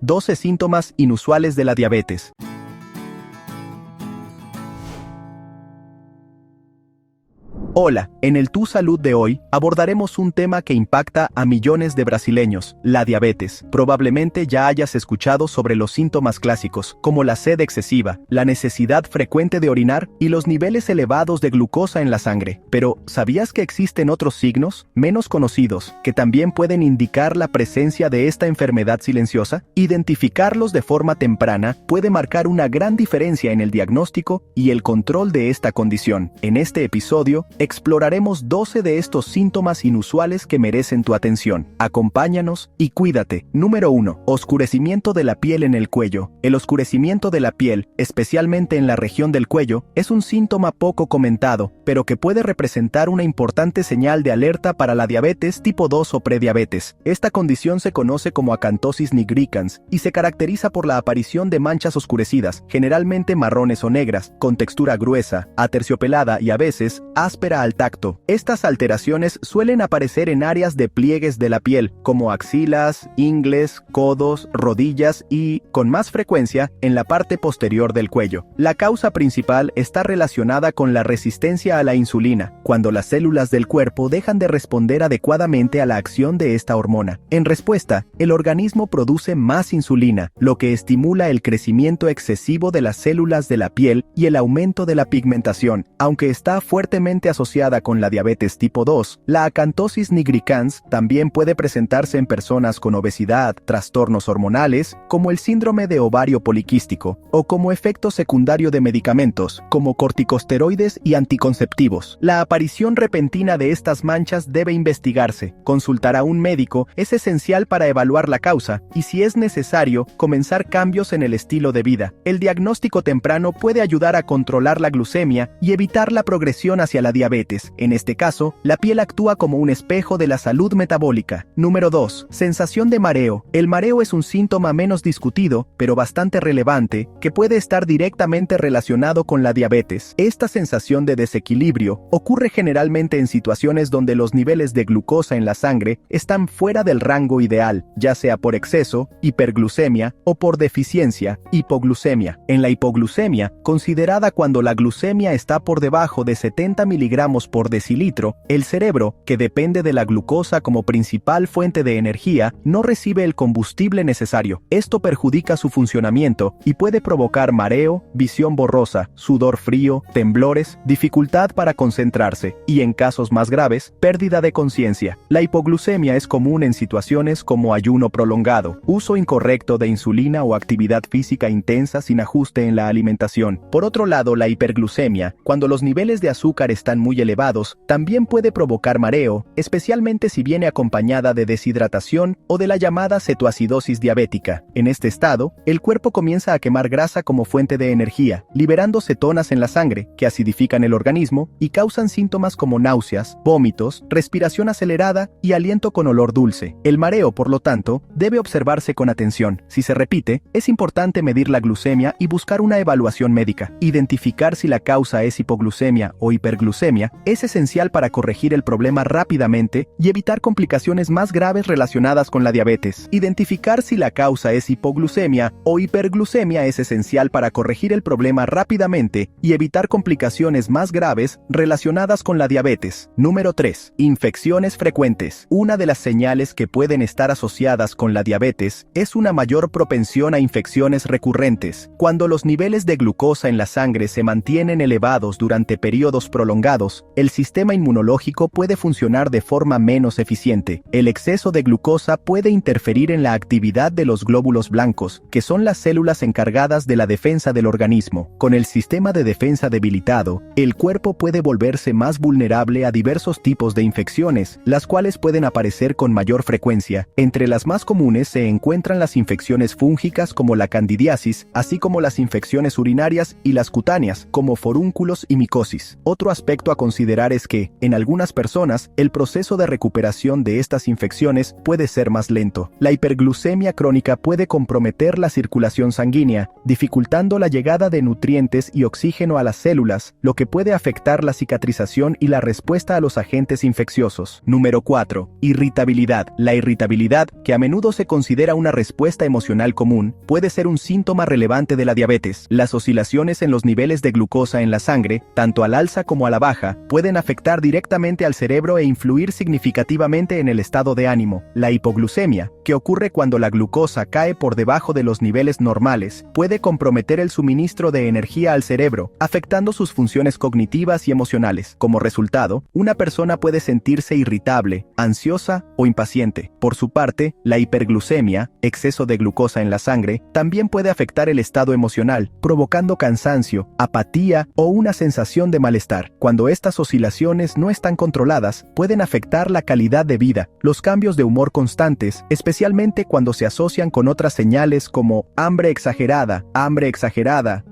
12 síntomas inusuales de la diabetes. Hola, en el Tu Salud de hoy abordaremos un tema que impacta a millones de brasileños, la diabetes. Probablemente ya hayas escuchado sobre los síntomas clásicos, como la sed excesiva, la necesidad frecuente de orinar y los niveles elevados de glucosa en la sangre. Pero, ¿sabías que existen otros signos, menos conocidos, que también pueden indicar la presencia de esta enfermedad silenciosa? Identificarlos de forma temprana puede marcar una gran diferencia en el diagnóstico y el control de esta condición. En este episodio, exploraremos 12 de estos síntomas inusuales que merecen tu atención. Acompáñanos y cuídate. Número 1. Oscurecimiento de la piel en el cuello. El oscurecimiento de la piel, especialmente en la región del cuello, es un síntoma poco comentado, pero que puede representar una importante señal de alerta para la diabetes tipo 2 o prediabetes. Esta condición se conoce como acantosis nigricans y se caracteriza por la aparición de manchas oscurecidas, generalmente marrones o negras, con textura gruesa, aterciopelada y a veces áspera al tacto. Estas alteraciones suelen aparecer en áreas de pliegues de la piel, como axilas, ingles, codos, rodillas y, con más frecuencia, en la parte posterior del cuello. La causa principal está relacionada con la resistencia a la insulina, cuando las células del cuerpo dejan de responder adecuadamente a la acción de esta hormona. En respuesta, el organismo produce más insulina, lo que estimula el crecimiento excesivo de las células de la piel y el aumento de la pigmentación. Aunque está fuertemente asociada con la diabetes tipo 2, la acantosis nigricans también puede presentarse en personas con obesidad, trastornos hormonales, como el síndrome de ovario poliquístico, o como efecto secundario de medicamentos, como corticosteroides y anticonceptivos. La aparición repentina de estas manchas debe investigarse. Consultar a un médico es esencial para evaluar la causa y, si es necesario, comenzar cambios en el estilo de vida. El diagnóstico temprano puede ayudar a controlar la glucemia y evitar la progresión hacia la diabetes. En este caso, la piel actúa como un espejo de la salud metabólica. Número 2. Sensación de mareo. El mareo es un síntoma menos discutido, pero bastante relevante, que puede estar directamente relacionado con la diabetes. Esta sensación de desequilibrio ocurre generalmente en situaciones donde los niveles de glucosa en la sangre están fuera del rango ideal, ya sea por exceso, hiperglucemia, o por deficiencia, hipoglucemia. En la hipoglucemia, considerada cuando la glucemia está por debajo de 70 miligramos por decilitro, el cerebro, que depende de la glucosa como principal fuente de energía, no recibe el combustible necesario. Esto perjudica su funcionamiento y puede provocar mareo, visión borrosa, sudor frío, temblores, dificultad para concentrarse y, en casos más graves, pérdida de conciencia. La hipoglucemia es común en situaciones como ayuno prolongado, uso incorrecto de insulina o actividad física intensa sin ajuste en la alimentación. Por otro lado, la hiperglucemia, cuando los niveles de azúcar están muy elevados, también puede provocar mareo, especialmente si viene acompañada de deshidratación o de la llamada cetoacidosis diabética. En este estado, el cuerpo comienza a quemar grasa como fuente de energía, liberando cetonas en la sangre, que acidifican el organismo y causan síntomas como náuseas, vómitos, respiración acelerada y aliento con olor dulce. El mareo, por lo tanto, debe observarse con atención. Si se repite, es importante medir la glucemia y buscar una evaluación médica. Identificar si la causa es hipoglucemia o hiperglucemia es esencial para corregir el problema rápidamente y evitar complicaciones más graves relacionadas con la diabetes. Identificar si la causa es hipoglucemia o hiperglucemia es esencial para corregir el problema rápidamente y evitar complicaciones más graves relacionadas con la diabetes. Número 3. Infecciones frecuentes. Una de las señales que pueden estar asociadas con la diabetes es una mayor propensión a infecciones recurrentes. Cuando los niveles de glucosa en la sangre se mantienen elevados durante periodos prolongados, el sistema inmunológico puede funcionar de forma menos eficiente. El exceso de glucosa puede interferir en la actividad de los glóbulos blancos, que son las células encargadas de la defensa del organismo. Con el sistema de defensa debilitado, el cuerpo puede volverse más vulnerable a diversos tipos de infecciones, las cuales pueden aparecer con mayor frecuencia. Entre las más comunes se encuentran las infecciones fúngicas como la candidiasis, así como las infecciones urinarias y las cutáneas, como forúnculos y micosis. Otro aspecto a considerar es que, en algunas personas, el proceso de recuperación de estas infecciones puede ser más lento. La hiperglucemia crónica puede comprometer la circulación sanguínea, dificultando la llegada de nutrientes y oxígeno a las células, lo que puede afectar la cicatrización y la respuesta a los agentes infecciosos. Número 4. Irritabilidad. La irritabilidad, que a menudo se considera una respuesta emocional común, puede ser un síntoma relevante de la diabetes. Las oscilaciones en los niveles de glucosa en la sangre, tanto al alza como a la baja, pueden afectar directamente al cerebro e influir significativamente en el estado de ánimo. La hipoglucemia, que ocurre cuando la glucosa cae por debajo de los niveles normales, puede comprometer el suministro de energía al cerebro, afectando sus funciones cognitivas y emocionales. Como resultado, una persona puede sentirse irritable, ansiosa o impaciente. Por su parte, la hiperglucemia, exceso de glucosa en la sangre, también puede afectar el estado emocional, provocando cansancio, apatía o una sensación de malestar. Cuando estas oscilaciones no están controladas, pueden afectar la calidad de vida. Los cambios de humor constantes, especialmente cuando se asocian con otras señales como hambre exagerada,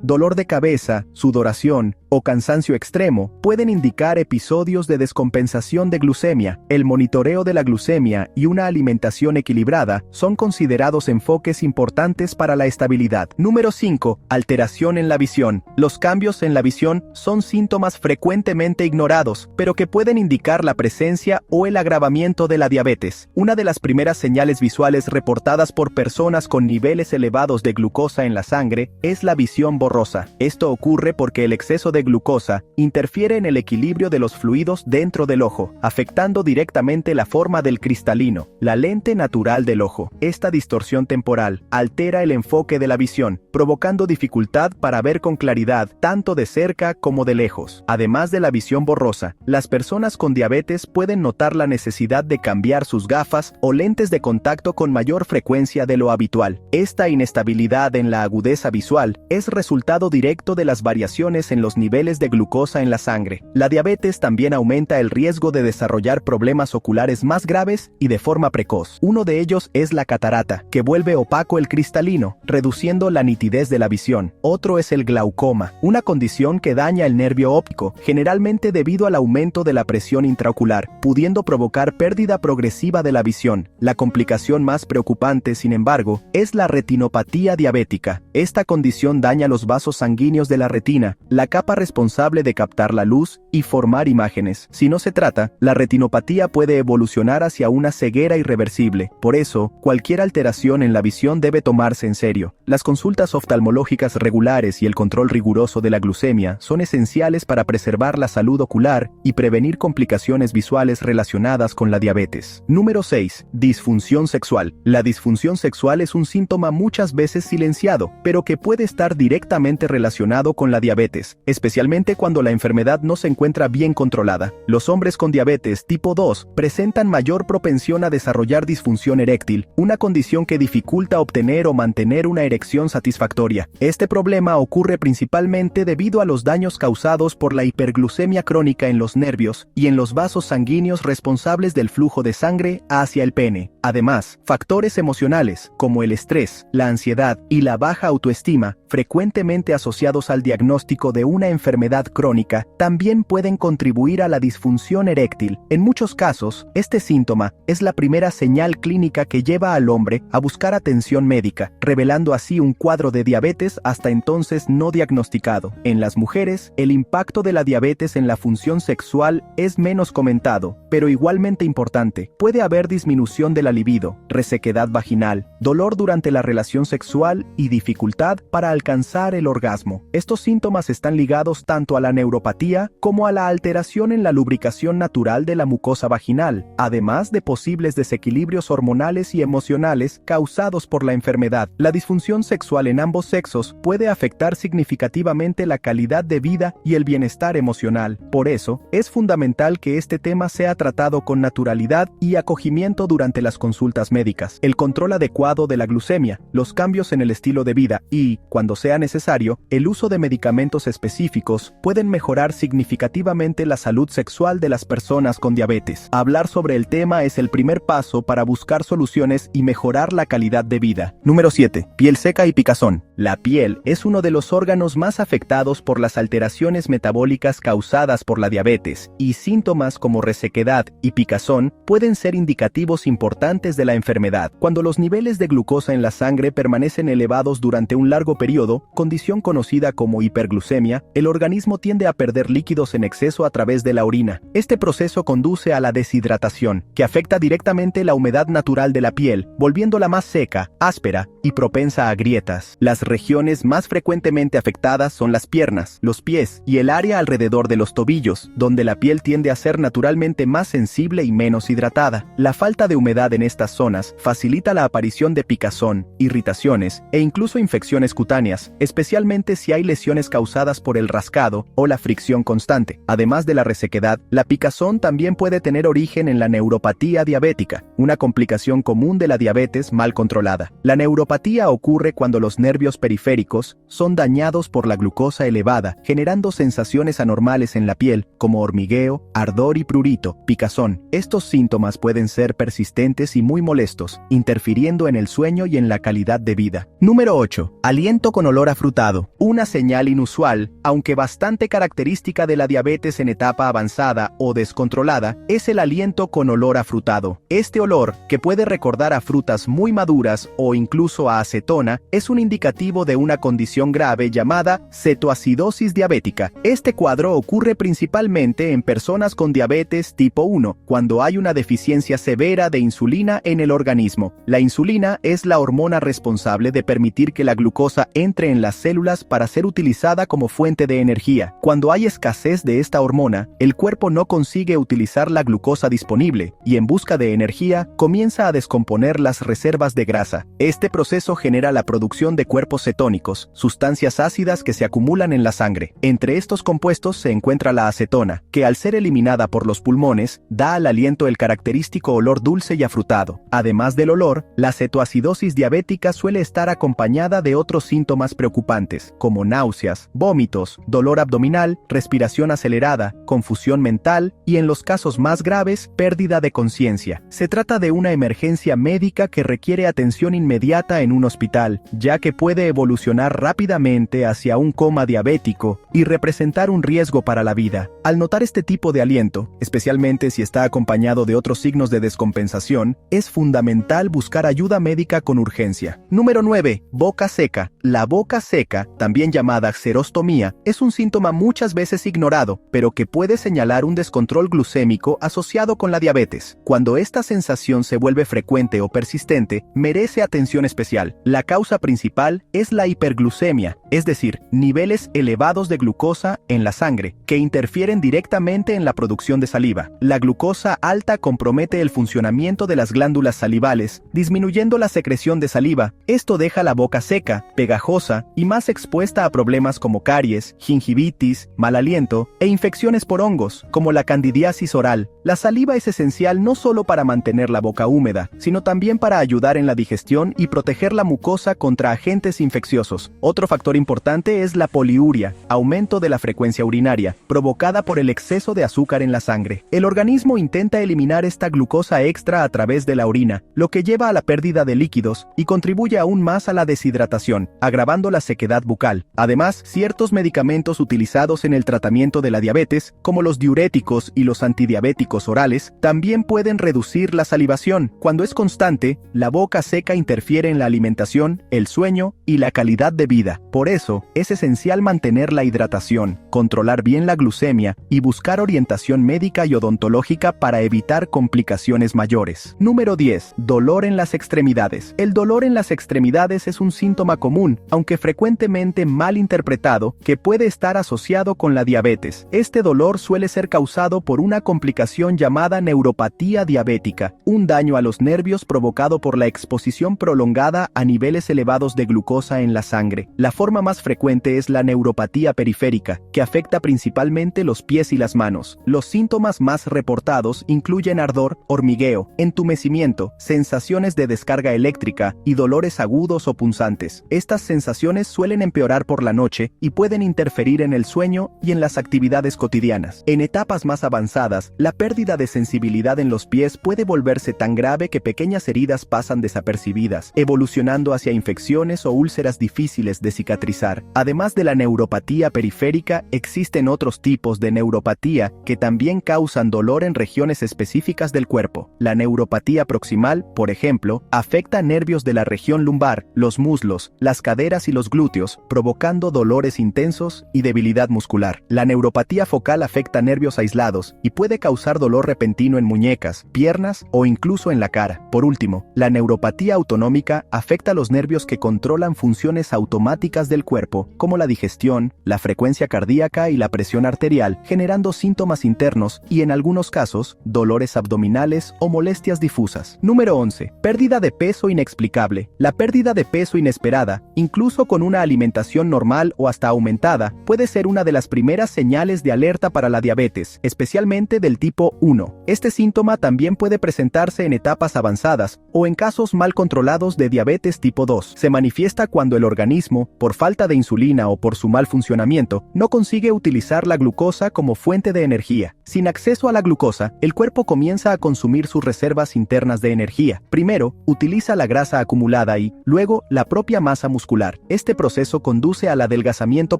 dolor de cabeza, sudoración o cansancio extremo, pueden indicar episodios de descompensación de glucemia. El monitoreo de la glucemia y una alimentación equilibrada son considerados enfoques importantes para la estabilidad. Número 5. Alteración en la visión. Los cambios en la visión son síntomas frecuentemente ignorados, pero que pueden indicar la presencia o el agravamiento de la diabetes. Una de las primeras señales visuales reportadas por personas con niveles elevados de glucosa en la sangre es la visión borrosa. Esto ocurre porque el exceso de glucosa interfiere en el equilibrio de los fluidos dentro del ojo, afectando directamente la forma del cristalino, la lente natural del ojo. Esta distorsión temporal altera el enfoque de la visión, provocando dificultad para ver con claridad tanto de cerca como de lejos. Además de la visión borrosa, las personas con diabetes pueden notar la necesidad de cambiar sus gafas o lentes de contacto con mayor frecuencia de lo habitual. Esta inestabilidad en la agudeza visual es resultado directo de las variaciones en los niveles de glucosa en la sangre. La diabetes también aumenta el riesgo de desarrollar problemas oculares más graves y de forma precoz. Uno de ellos es la catarata, que vuelve opaco el cristalino, reduciendo la nitidez de la visión. Otro es el glaucoma, una condición que daña el nervio óptico, generalmente debido al aumento de la presión intraocular, pudiendo provocar pérdida progresiva de la visión. La complicación más preocupante, sin embargo, es la retinopatía diabética. Esta condición daña los vasos sanguíneos de la retina, la capa responsable de captar la luz y formar imágenes. Si no se trata, la retinopatía puede evolucionar hacia una ceguera irreversible. Por eso, cualquier alteración en la visión debe tomarse en serio. Las consultas oftalmológicas regulares y el control riguroso de la glucemia son esenciales para preservar la salud ocular y prevenir complicaciones visuales relacionadas con la diabetes. Número 6. Disfunción sexual. La disfunción sexual es un síntoma muchas veces silenciado, pero que puede estar directamente relacionado con la diabetes, especialmente cuando la enfermedad no se encuentra bien controlada. Los hombres con diabetes tipo 2 presentan mayor propensión a desarrollar disfunción eréctil, una condición que dificulta obtener o mantener una erección satisfactoria. Este problema ocurre principalmente debido a los daños causados por la hiperglucemia crónica en los nervios y en los vasos sanguíneos responsables del flujo de sangre hacia el pene. Además, factores emocionales, como el estrés, la ansiedad y la baja autoestima, frecuentemente asociados al diagnóstico de una enfermedad crónica, también pueden contribuir a la disfunción eréctil. En muchos casos, este síntoma es la primera señal clínica que lleva al hombre a buscar atención médica, revelando así un cuadro de diabetes hasta entonces no diagnosticado. En las mujeres, el impacto de la diabetes en la función sexual es menos comentado, pero igualmente importante. Puede haber disminución de la libido, resequedad vaginal, dolor durante la relación sexual y dificultad para alcanzar el orgasmo. Estos síntomas están ligados tanto a la neuropatía como a la alteración en la lubricación natural de la mucosa vaginal, además de posibles desequilibrios hormonales y emocionales causados por la enfermedad. La disfunción sexual en ambos sexos puede afectar significativamente la calidad de vida y el bienestar emocional. Por eso, es fundamental que este tema sea tratado con naturalidad y acogimiento durante las consultas médicas. El control adecuado de la glucemia, los cambios en el estilo de vida y, cuando sea necesario, el uso de medicamentos específicos pueden mejorar significativamente la salud sexual de las personas con diabetes. Hablar sobre el tema es el primer paso para buscar soluciones y mejorar la calidad de vida. Número 7. Piel seca y picazón. La piel es uno de los órganos más afectados por las alteraciones metabólicas causadas por la diabetes, y síntomas como resequedad y picazón pueden ser indicativos importantes de la enfermedad. Cuando los niveles de glucosa en la sangre permanecen elevados durante un largo periodo, condición conocida como hiperglucemia, el organismo tiende a perder líquidos en exceso a través de la orina. Este proceso conduce a la deshidratación, que afecta directamente la humedad natural de la piel, volviéndola más seca, áspera y propensa a grietas. Las regiones más frecuentemente afectadas son las piernas, los pies y el área alrededor de los tobillos, donde la piel tiende a ser naturalmente más sensible y menos hidratada. La falta de humedad en estas zonas facilita la aparición de picazón, irritaciones e incluso infecciones cutáneas, especialmente si hay lesiones causadas por el rascado o la fricción constante. Además de la resequedad, la picazón también puede tener origen en la neuropatía diabética, una complicación común de la diabetes mal controlada. La neuropatía ocurre cuando los nervios periféricos son dañados por la glucosa elevada, generando sensaciones anormales en la piel, como hormigueo, ardor y prurito, picazón. Estos síntomas pueden ser persistentes y muy molestos, interfiriendo en el sueño y en la calidad de vida. Número 8. Aliento con olor afrutado. Una señal inusual, aunque bastante característica de la diabetes en etapa avanzada o descontrolada, es el aliento con olor afrutado. Este olor, que puede recordar a frutas muy maduras o incluso a acetona, es un indicativo de una condición grave llamada cetoacidosis diabética. Este cuadro ocurre principalmente en personas con diabetes tipo 1, cuando hay una deficiencia severa de insulina en el organismo. La insulina es la hormona responsable de permitir que la glucosa entre en las células para ser utilizada como fuente de energía. Cuando hay escasez de esta hormona, el cuerpo no consigue utilizar la glucosa disponible y en busca de energía comienza a descomponer las reservas de grasa. Este proceso genera la producción de cuerpos cetónicos, sustancias ácidas que se acumulan en la sangre. Entre estos compuestos se encuentra la acetona, que al ser eliminada por los pulmones, da al aliento el característico olor dulce y afrutado. Además del olor, la cetoacidosis diabética suele estar acompañada de otros síntomas preocupantes, como náuseas, vómitos, dolor abdominal, respiración acelerada, confusión mental y, en los casos más graves, pérdida de conciencia. Se trata de una emergencia médica que requiere atención inmediata en un hospital, ya que puede evolucionar rápidamente hacia un coma diabético y representar un riesgo para la vida. Al notar este tipo de aliento, especialmente si está acompañado de otros signos de descompensación, es fundamental buscar ayuda médica con urgencia. Número 9. Boca seca. La boca seca, también llamada xerostomía, es un síntoma muchas veces ignorado, pero que puede señalar un descontrol glucémico asociado con la diabetes. Cuando esta sensación se vuelve frecuente o persistente, merece atención especial. La causa principal es la hiperglucemia, es decir, niveles elevados de glucosa en la sangre, que interfieren directamente en la producción de saliva. La glucosa alta compromete el funcionamiento de las glándulas salivales, disminuyendo la secreción de saliva. Esto deja la boca seca, pegajosa y más expuesta a problemas como caries, gingivitis, mal aliento e infecciones por hongos, como la candidiasis oral. La saliva es esencial no solo para mantener la boca húmeda, sino también para ayudar en la digestión y proteger la mucosa contra agentes infecciosos. Otro factor importante es la poliuria, aumento de la frecuencia urinaria, provocada por el exceso de azúcar en la sangre. El organismo intenta eliminar esta glucosa extra a través de la orina, lo que lleva a la pérdida de líquidos y contribuye aún más a la deshidratación, agravando la sequedad bucal. Además, ciertos medicamentos utilizados en el tratamiento de la diabetes, como los diuréticos y los antidiabéticos orales, también pueden reducir la salivación. Cuando es constante, la boca seca interfiere en la alimentación, el sueño y la calidad de vida. Por eso, es esencial mantener la hidratación, controlar bien la glucemia y buscar orientación médica y odontológica para evitar complicaciones mayores. Número 10. Dolor en las extremidades. El dolor en las extremidades es un síntoma común, aunque frecuentemente mal interpretado, que puede estar asociado con la diabetes. Este dolor suele ser causado por una complicación llamada neuropatía diabética, un daño a los nervios provocado por la exposición prolongada a niveles elevados de glucosa en la sangre. La forma más frecuente es la neuropatía periférica, que afecta principalmente los pies y las manos. Los síntomas más reportados incluyen ardor, hormigueo, entumecimiento, sensaciones de descarga eléctrica y dolores agudos o punzantes. Estas sensaciones suelen empeorar por la noche y pueden interferir en el sueño y en las actividades cotidianas. En etapas más avanzadas, la pérdida de sensibilidad en los pies puede volverse tan grave que pequeñas heridas pasan desapercibidas, evolucionando hacia infecciones o úlceras difíciles de cicatrizar. Además de la neuropatía periférica, existen otros tipos de neuropatía que también causan dolor en regiones específicas del cuerpo. La neuropatía proximal, por ejemplo, afecta nervios de la región lumbar, los muslos, las caderas y los glúteos, provocando dolores intensos y debilidad muscular. La neuropatía focal afecta nervios aislados y puede causar dolor repentino en muñecas, piernas o incluso en la cara. Por último, la neuropatía autonómica afecta los nervios que controlan funciones automáticas del cuerpo, como la digestión, la frecuencia cardíaca y la presión arterial, generando síntomas internos y, en algunos casos, dolores abdominales o molestias difusas. Número 11. Pérdida de peso inexplicable. La pérdida de peso inesperada, incluso con una alimentación normal o hasta aumentada, puede ser una de las primeras señales de alerta para la diabetes, especialmente del tipo 1. Este síntoma también puede presentarse en etapas avanzadas o en casos mal controlados de diabetes tipo 2. Se manifiesta cuando el organismo, por falta de insulina o por su mal funcionamiento, no consigue utilizar la glucosa como fuente de energía. Sin acceso a la glucosa, el cuerpo comienza a consumir sus reservas internas de energía. Primero, utiliza la grasa acumulada y, luego, la propia masa muscular. Este proceso conduce al adelgazamiento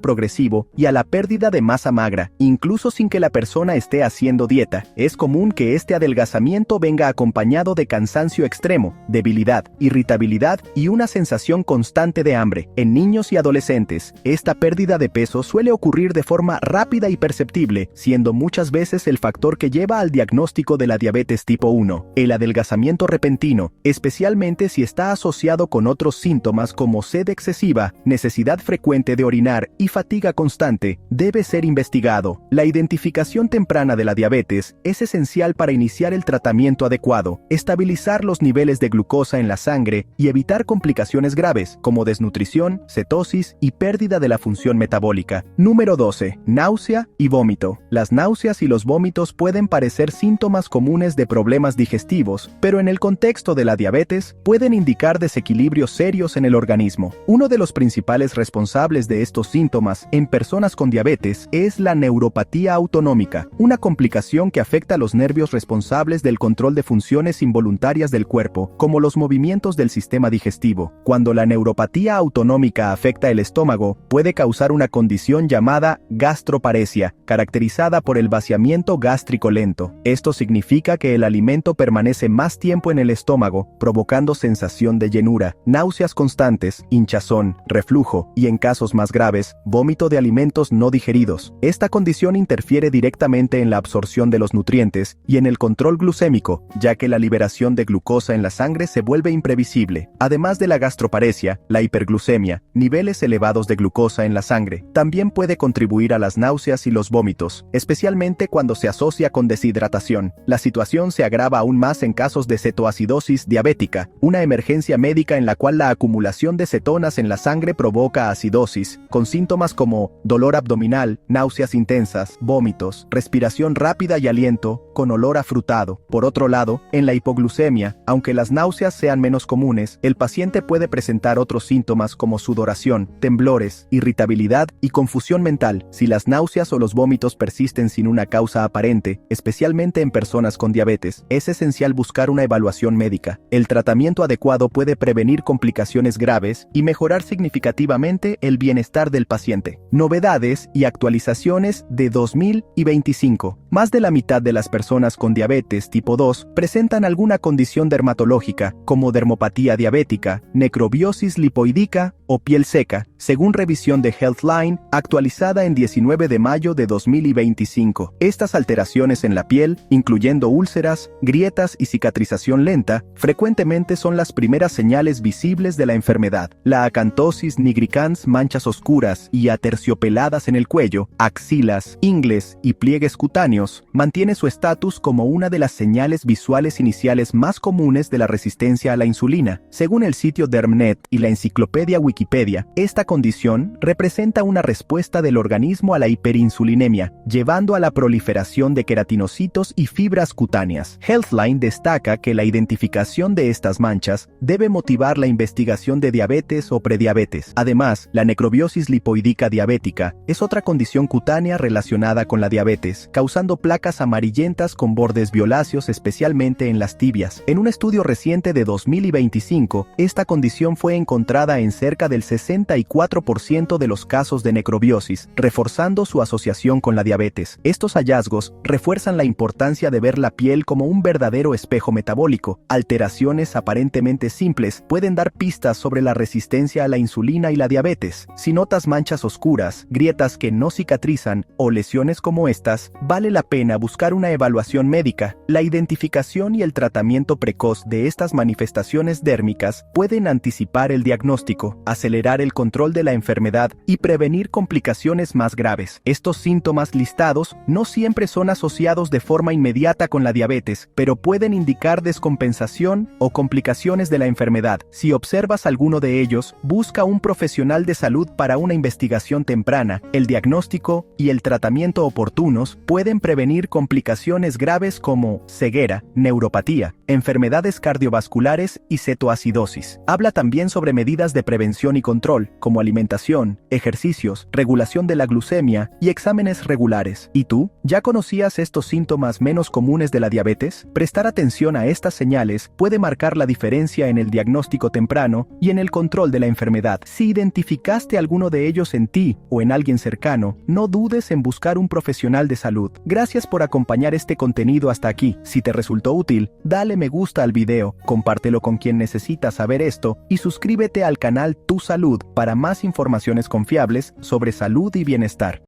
progresivo y a la pérdida de masa magra, incluso sin que la persona esté haciendo dieta. Es común que este adelgazamiento venga acompañado de cansancio extremo, debilidad, irritabilidad y una sensación constante de hambre. En niños y adolescentes, esta pérdida de peso suele ocurrir de forma rápida y perceptible, siendo muchas veces el factor que lleva al diagnóstico de la diabetes tipo 1. El adelgazamiento repentino, especialmente si está asociado con otros síntomas como sed excesiva, necesidad frecuente de orinar y fatiga constante, debe ser investigado. La identificación temprana de la diabetes es esencial para iniciar el tratamiento adecuado, estabilizar los niveles de glucosa en la sangre y evitar complicaciones graves como desnutrición, cetosis y pérdida de la función metabólica. Número 12. Náusea y vómito. Las náuseas y los vómitos pueden parecer síntomas comunes de problemas digestivos, pero en el contexto de la diabetes pueden indicar desequilibrios serios en el organismo. Uno de los principales responsables de estos síntomas en personas con diabetes es la neuropatía autonómica, una complicación que afecta a los nervios responsables del control de funciones involuntarias del cuerpo, como los movimientos del sistema digestivo. Cuando la neuropatía autonómica afecta el estómago, puede causar una condición llamada gastroparesia, caracterizada por el vaciamiento gástrico lento. Esto significa que el alimento permanece más tiempo en el estómago, provocando sensación de llenura, náuseas constantes, hinchazón, reflujo y, en casos más graves, vómito de alimentos no digeridos. Esta condición interfiere directamente en la absorción de los nutrientes y en el control glucémico, ya que la liberación de glucosa en la sangre se vuelve imprevisible. Además de la gastroparesia, la hiperglucemia, niveles elevados de glucosa en la sangre, también puede contribuir a las náuseas y los vómitos, especialmente cuando se asocia con deshidratación. La situación se agrava aún más en casos de cetoacidosis diabética, una emergencia médica en la cual la acumulación de cetonas en la sangre provoca acidosis, con síntomas como dolor abdominal, náuseas intensas, vómitos, respiración rápida y aliento con olor afrutado. Por otro lado, en la hipoglucemia, aunque las náuseas sean menos comunes, el paciente puede presentar otros síntomas como sudoración, temblores, irritabilidad y confusión mental. Si las náuseas o los vómitos persisten sin una causa aparente, especialmente en personas con diabetes, es esencial buscar una evaluación médica. El tratamiento adecuado puede prevenir complicaciones graves y mejorar significativamente el bienestar del paciente. Novedades y actualizaciones de 2025. Más de la mitad de las personas con diabetes tipo 2 presentan alguna condición dermatológica, como dermopatía diabética, necrobiosis lipoídica o piel seca, según revisión de Healthline, actualizada en 19 de mayo de 2025. Estas alteraciones en la piel, incluyendo úlceras, grietas y cicatrización lenta, frecuentemente son las primeras señales visibles de la enfermedad. La acantosis nigricans, manchas oscuras y aterciopeladas en el cuello, axilas, ingles y pliegues cutáneos, mantiene su estatus como una de las señales visuales iniciales más comunes de la resistencia a la insulina. Según el sitio DermNet y la enciclopedia Wikipedia, esta condición representa una respuesta del organismo a la hiperinsulinemia, llevando a la proliferación de queratinocitos y fibras cutáneas. Healthline destaca que la identificación de estas manchas debe motivar la investigación de diabetes o prediabetes. Además, la necrobiosis lipoidíca diabética es otra condición cutánea relacionada con la diabetes, causando placas amarillentas con bordes violáceos, especialmente en las tibias. En un estudio reciente de 2025, esta condición fue encontrada en cerca del 64% de los casos de necrobiosis, reforzando su asociación con la diabetes. Estos hallazgos refuerzan la importancia de ver la piel como un verdadero espejo metabólico. Alteraciones aparentemente simples pueden dar pistas sobre la resistencia a la insulina y la diabetes. Si notas manchas oscuras, grietas que no cicatrizan o lesiones como estas, vale la pena buscar una evaluación médica. La identificación y el tratamiento precoz de estas manifestaciones dérmicas pueden anticipar el diagnóstico, acelerar el control de la enfermedad y prevenir complicaciones más graves. Estos síntomas listados no siempre son asociados de forma inmediata con la diabetes, pero pueden indicar descompensación o complicaciones de la enfermedad. Si observas alguno de ellos, busca un profesional de salud para una investigación temprana. El diagnóstico y el tratamiento oportunos pueden prevenir complicaciones graves como ceguera, neuropatía, enfermedades cardiovasculares y cetoacidosis. Habla también sobre medidas de prevención y control, como alimentación, ejercicios, regulación de la glucemia y exámenes regulares. ¿Y tú? ¿Ya conocías estos síntomas menos comunes de la diabetes? Prestar atención a estas señales puede marcar la diferencia en el diagnóstico temprano y en el control de la enfermedad. Si identificaste alguno de ellos en ti o en alguien cercano, no dudes en buscar un profesional de salud. Gracias por acompañar este contenido hasta aquí. Si te resultó útil, dale me gusta al video, compártelo con quien necesita saber esto y suscríbete al canal Tu Salud para más informaciones confiables sobre salud y bienestar.